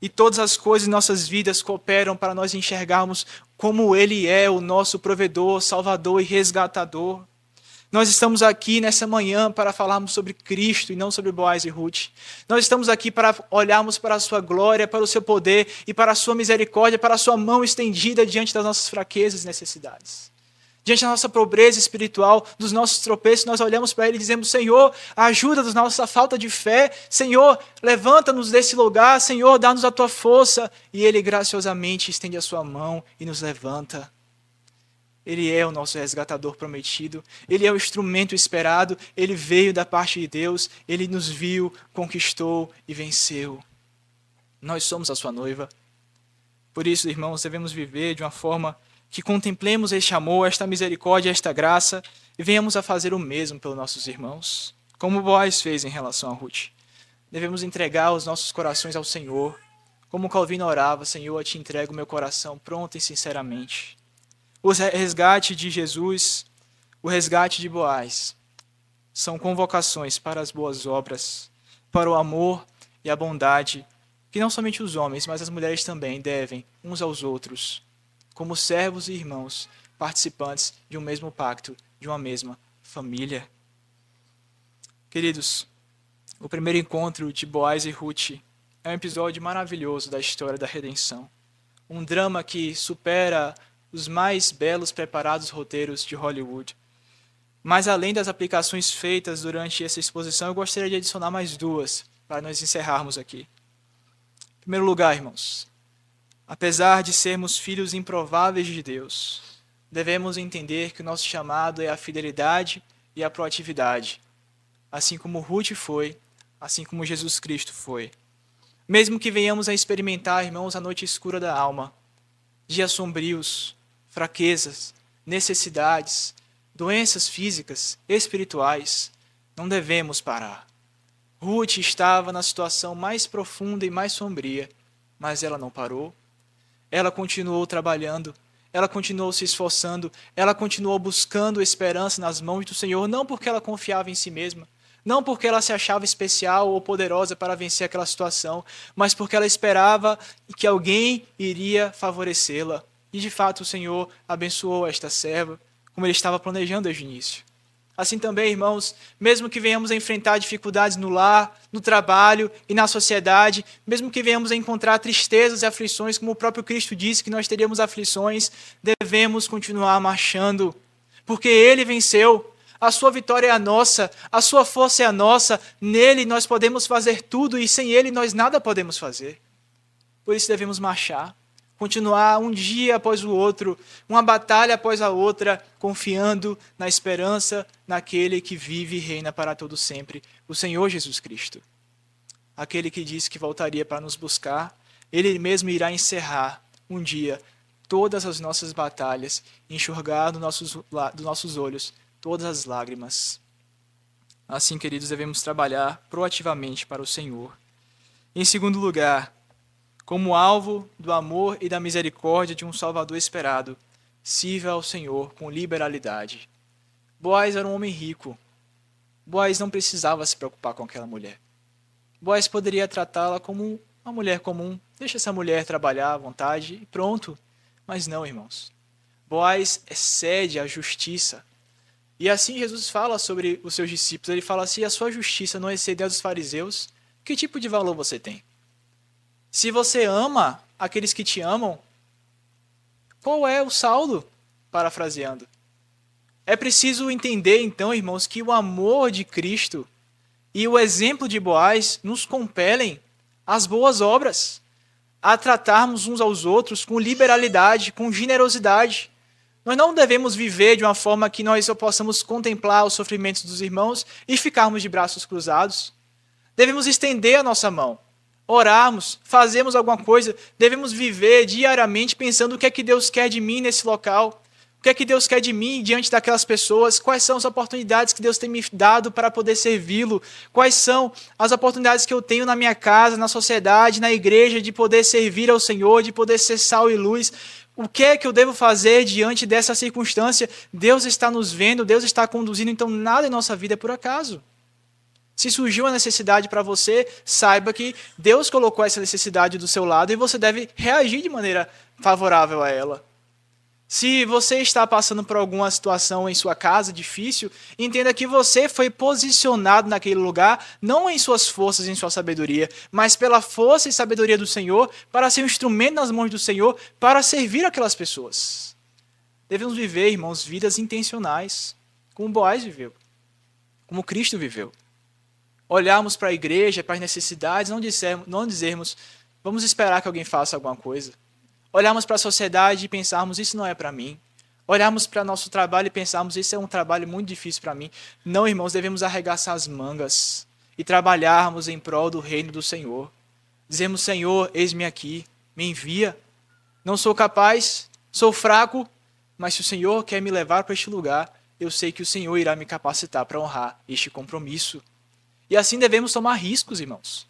E todas as coisas em nossas vidas cooperam para nós enxergarmos como Ele é o nosso provedor, salvador e resgatador. Nós estamos aqui nessa manhã para falarmos sobre Cristo e não sobre Boaz e Ruth. Nós estamos aqui para olharmos para a sua glória, para o seu poder e para a sua misericórdia, para a sua mão estendida diante das nossas fraquezas e necessidades. Diante da nossa pobreza espiritual, dos nossos tropeços, nós olhamos para Ele e dizemos: Senhor, ajuda-nos na nossa falta de fé. Senhor, levanta-nos desse lugar. Senhor, dá-nos a Tua força. E Ele graciosamente estende a sua mão e nos levanta. Ele é o nosso resgatador prometido. Ele é o instrumento esperado. Ele veio da parte de Deus. Ele nos viu, conquistou e venceu. Nós somos a sua noiva. Por isso, irmãos, devemos viver de uma forma que contemplemos este amor, esta misericórdia, esta graça e venhamos a fazer o mesmo pelos nossos irmãos. Como Boaz fez em relação a Ruth. Devemos entregar os nossos corações ao Senhor. Como Calvino orava: Senhor, eu te entrego o meu coração pronto e sinceramente. O resgate de Jesus, o resgate de Boaz, são convocações para as boas obras, para o amor e a bondade, que não somente os homens, mas as mulheres também devem, uns aos outros, como servos e irmãos, participantes de um mesmo pacto, de uma mesma família. Queridos, o primeiro encontro de Boaz e Ruth é um episódio maravilhoso da história da redenção. Um drama que supera os mais belos preparados roteiros de Hollywood. Mas além das aplicações feitas durante essa exposição, eu gostaria de adicionar mais duas, para nós encerrarmos aqui. Em primeiro lugar, irmãos, apesar de sermos filhos improváveis de Deus, devemos entender que o nosso chamado é a fidelidade e a proatividade, assim como Ruth foi, assim como Jesus Cristo foi. Mesmo que venhamos a experimentar, irmãos, a noite escura da alma, dias sombrios, fraquezas, necessidades, doenças físicas, espirituais, não devemos parar. Ruth estava na situação mais profunda e mais sombria, mas ela não parou. Ela continuou trabalhando, ela continuou se esforçando, ela continuou buscando esperança nas mãos do Senhor, não porque ela confiava em si mesma, não porque ela se achava especial ou poderosa para vencer aquela situação, mas porque ela esperava que alguém iria favorecê-la. E de fato o Senhor abençoou esta serva, como Ele estava planejando desde o início. Assim também, irmãos, mesmo que venhamos a enfrentar dificuldades no lar, no trabalho e na sociedade, mesmo que venhamos a encontrar tristezas e aflições, como o próprio Cristo disse que nós teríamos aflições, devemos continuar marchando, porque Ele venceu. A sua vitória é a nossa, a sua força é a nossa, nele nós podemos fazer tudo e sem Ele nós nada podemos fazer. Por isso devemos marchar. Continuar um dia após o outro, uma batalha após a outra, confiando na esperança naquele que vive e reina para todo sempre, o Senhor Jesus Cristo. Aquele que disse que voltaria para nos buscar, Ele mesmo irá encerrar um dia todas as nossas batalhas, enxugar dos nossos olhos todas as lágrimas. Assim, queridos, devemos trabalhar proativamente para o Senhor. Em segundo lugar, como alvo do amor e da misericórdia de um Salvador esperado, sirva ao Senhor com liberalidade. Boaz era um homem rico. Boaz não precisava se preocupar com aquela mulher. Boaz poderia tratá-la como uma mulher comum. Deixa essa mulher trabalhar à vontade e pronto. Mas não, irmãos. Boaz excede a justiça. E assim Jesus fala sobre os seus discípulos. Ele fala assim: a sua justiça não excede a dos fariseus, que tipo de valor você tem? Se você ama aqueles que te amam, qual é o saldo? Parafraseando. É preciso entender, então, irmãos, que o amor de Cristo e o exemplo de Boaz nos compelem às boas obras, a tratarmos uns aos outros com liberalidade, com generosidade. Nós não devemos viver de uma forma que nós só possamos contemplar os sofrimentos dos irmãos e ficarmos de braços cruzados. Devemos estender a nossa mão. Orarmos, fazermos alguma coisa, devemos viver diariamente pensando o que é que Deus quer de mim nesse local, o que é que Deus quer de mim diante daquelas pessoas? Quais são as oportunidades que Deus tem me dado para poder servi-lo? Quais são as oportunidades que eu tenho na minha casa, na sociedade, na igreja, de poder servir ao Senhor, de poder ser sal e luz? O que é que eu devo fazer diante dessa circunstância? Deus está nos vendo, Deus está conduzindo, então nada em nossa vida é por acaso. Se surgiu uma necessidade para você, saiba que Deus colocou essa necessidade do seu lado e você deve reagir de maneira favorável a ela. Se você está passando por alguma situação em sua casa difícil, entenda que você foi posicionado naquele lugar, não em suas forças, em sua sabedoria, mas pela força e sabedoria do Senhor, para ser um instrumento nas mãos do Senhor, para servir aquelas pessoas. Devemos viver, irmãos, vidas intencionais, como Boaz viveu, como Cristo viveu. Olharmos para a igreja, para as necessidades, não dizermos, vamos esperar que alguém faça alguma coisa. Olharmos para a sociedade e pensarmos, isso não é para mim. Olharmos para nosso trabalho e pensarmos, isso é um trabalho muito difícil para mim. Não, irmãos, devemos arregaçar as mangas e trabalharmos em prol do reino do Senhor. Dizemos, Senhor, eis-me aqui, me envia. Não sou capaz, sou fraco, mas se o Senhor quer me levar para este lugar, eu sei que o Senhor irá me capacitar para honrar este compromisso. E assim devemos tomar riscos, irmãos.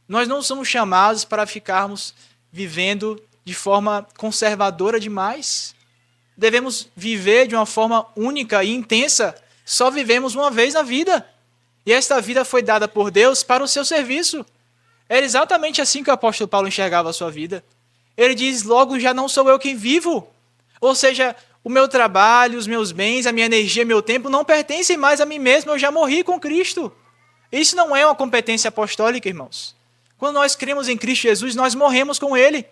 Nós não somos chamados para ficarmos vivendo de forma conservadora demais. Devemos viver de uma forma única e intensa. Só vivemos uma vez na vida. E esta vida foi dada por Deus para o seu serviço. Era exatamente assim que o apóstolo Paulo enxergava a sua vida. Ele diz, logo já não sou eu quem vivo. Ou seja, o meu trabalho, os meus bens, a minha energia, meu tempo não pertencem mais a mim mesmo. Eu já morri com Cristo. Isso não é uma competência apostólica, irmãos. Quando nós cremos em Cristo Jesus, nós morremos com Ele.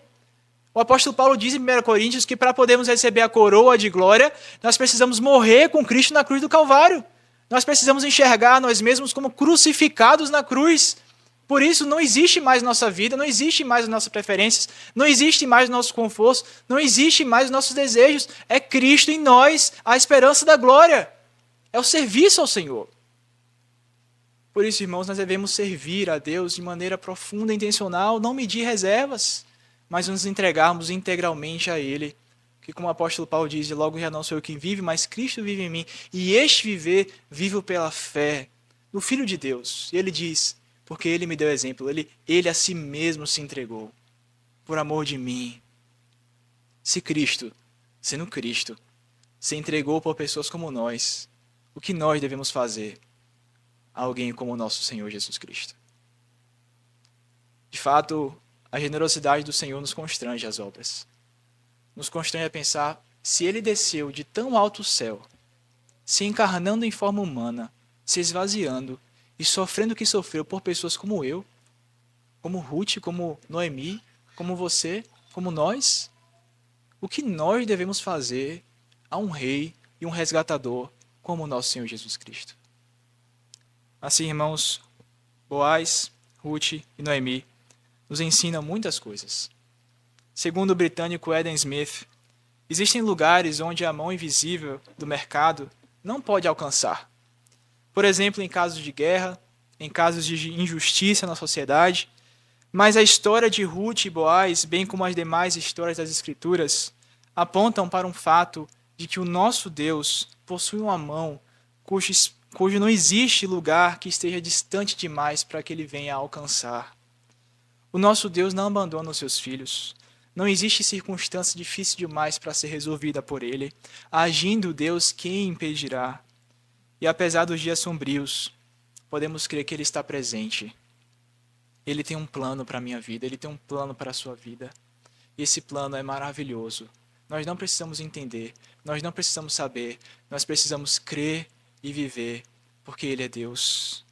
O apóstolo Paulo diz em 1 Coríntios que para podermos receber a coroa de glória, nós precisamos morrer com Cristo na cruz do Calvário. Nós precisamos enxergar nós mesmos como crucificados na cruz. Por isso, não existe mais nossa vida, não existe mais as nossas preferências, não existe mais o nosso conforto, não existe mais os nossos desejos. É Cristo em nós, a esperança da glória. É o serviço ao Senhor. Por isso, irmãos, nós devemos servir a Deus de maneira profunda e intencional, não medir reservas, mas nos entregarmos integralmente a Ele. Que como o apóstolo Paulo diz, logo já não sou eu quem vive, mas Cristo vive em mim. E este viver, vivo pela fé no Filho de Deus. E ele diz, porque Ele me deu exemplo, Ele a si mesmo se entregou, por amor de mim. Se Cristo, sendo Cristo, se entregou por pessoas como nós, o que nós devemos fazer a alguém como o nosso Senhor Jesus Cristo? De fato, a generosidade do Senhor nos constrange às obras. Nos constrange a pensar, se Ele desceu de tão alto céu, se encarnando em forma humana, se esvaziando e sofrendo o que sofreu por pessoas como eu, como Ruth, como Noemi, como você, como nós, o que nós devemos fazer a um rei e um resgatador como o nosso Senhor Jesus Cristo? Assim, irmãos, Boaz, Ruth e Noemi nos ensinam muitas coisas. Segundo o britânico Eden Smith, existem lugares onde a mão invisível do mercado não pode alcançar. Por exemplo, em casos de guerra, em casos de injustiça na sociedade, mas a história de Ruth e Boaz, bem como as demais histórias das Escrituras, apontam para um fato de que o nosso Deus possui uma mão cujo não existe lugar que esteja distante demais para que ele venha a alcançar. O nosso Deus não abandona os seus filhos. Não existe circunstância difícil demais para ser resolvida por Ele. Agindo Deus, quem impedirá? E apesar dos dias sombrios, podemos crer que Ele está presente. Ele tem um plano para a minha vida, Ele tem um plano para a sua vida. E esse plano é maravilhoso. Nós não precisamos entender, nós não precisamos saber, nós precisamos crer e viver, porque Ele é Deus.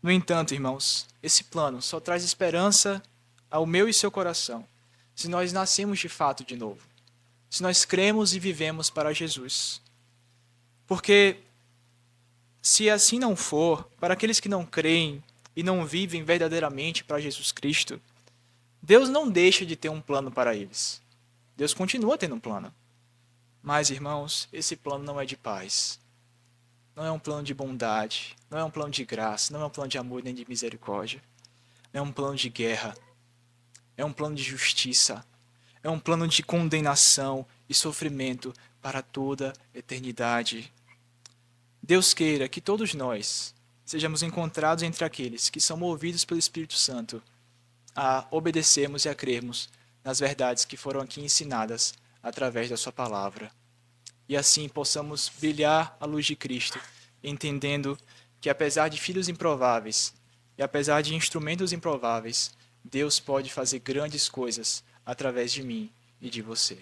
No entanto, irmãos, esse plano só traz esperança ao meu e seu coração se nós nascemos de fato de novo, se nós cremos e vivemos para Jesus. Porque se assim não for, para aqueles que não creem e não vivem verdadeiramente para Jesus Cristo, Deus não deixa de ter um plano para eles. Deus continua tendo um plano. Mas, irmãos, esse plano não é de paz. Não é um plano de bondade, não é um plano de graça, não é um plano de amor nem de misericórdia. É um plano de guerra, é um plano de justiça, é um plano de condenação e sofrimento para toda eternidade. Deus queira que todos nós sejamos encontrados entre aqueles que são movidos pelo Espírito Santo a obedecermos e a crermos nas verdades que foram aqui ensinadas através da sua palavra. E assim possamos brilhar a luz de Cristo, entendendo que apesar de filhos improváveis e apesar de instrumentos improváveis, Deus pode fazer grandes coisas através de mim e de você.